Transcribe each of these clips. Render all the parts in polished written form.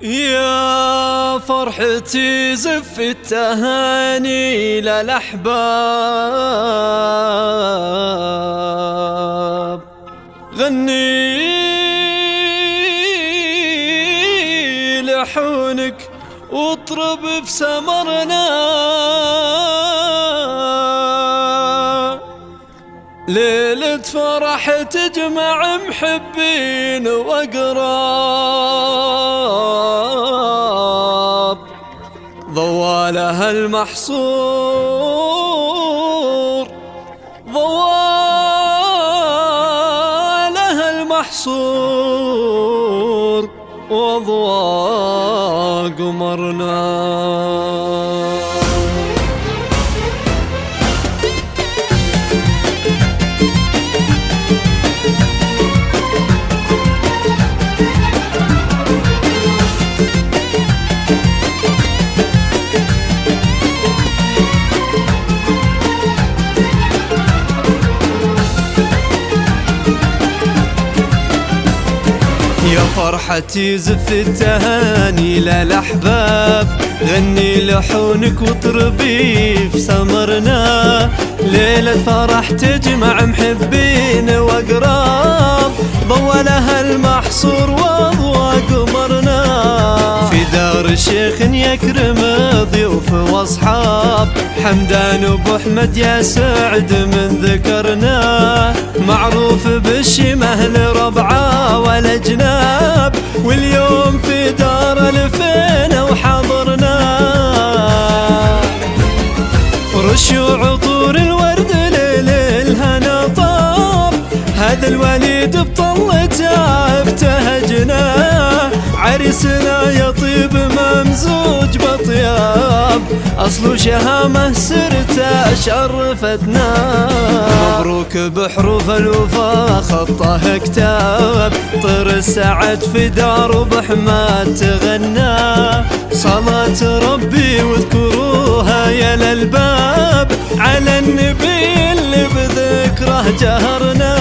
يا فرحتي زف التهاني للأحباب، غني لحونك واطرب بسمرنا، ليلة فرح تجمع محبين وأقراب، ضوالها المحصور ضوالها المحصور وأضواء قمرنا. يا فرحتي زف التهاني للأحباب، غني لحونك واطربي في سمرنا، ليلة فرح تجمع محبين وأقراب، ضوالها المحصور وأضواء قمرنا. في دار الشيخ يكرم ضيوف واصحاب، حمدان وابو احمد يا سعد من ذكرنا، معروف بالشمه لربعه والاجناب، واليوم في دار الفينا وحضرنا، رشوا عطور الورد ليل الهنا طاب، هذا الوليد بطلته ابتهجنا، عريسنا يطيب ممزوج بطياب، أصل شهامه سرته شرفتنا، مبروك بحروف الوفا خطه كتاب، طير السعد في دار بحماد تغنى، صلاة ربي واذكروها يا للباب، على النبي اللي بذكره جهرنا.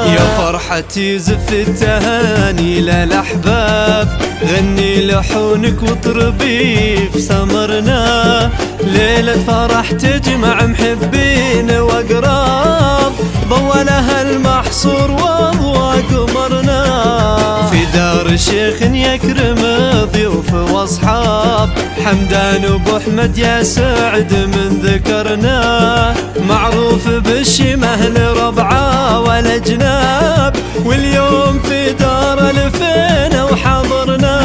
يا فرحتي زف التهاني للأحباب، غني لحونك واطربي في سمرنا، ليلة فرح تجمع محبين وأقراب، ضوالها المحصور وأضواء قمرنا. في دار الشيخ يكرم ضيوف واصحاب، حمدان وابو احمد يا سعد من ذكرنا، معروف بالشمه لربعه والاجناب، واليوم في دار الفينا وحضرنا،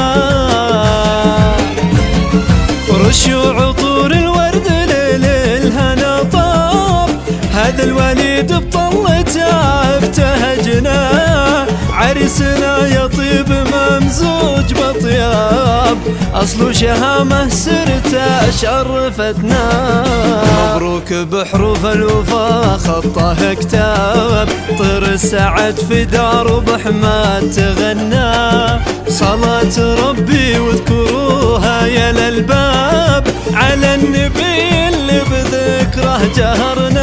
رشوا عطور الورد ليل الهنا طاب، هذا الوليد بطلته ابتهجنا، عريسنا يطيب ممزوج بطياب، أصل شهامه سرته شرفتنا، مبروك بحروف الوفا خطه كتاب، طير السعد في دار بحماد تغنى، صلاة ربي واذكروها يا للباب، على النبي اللي بذكره جهرنا.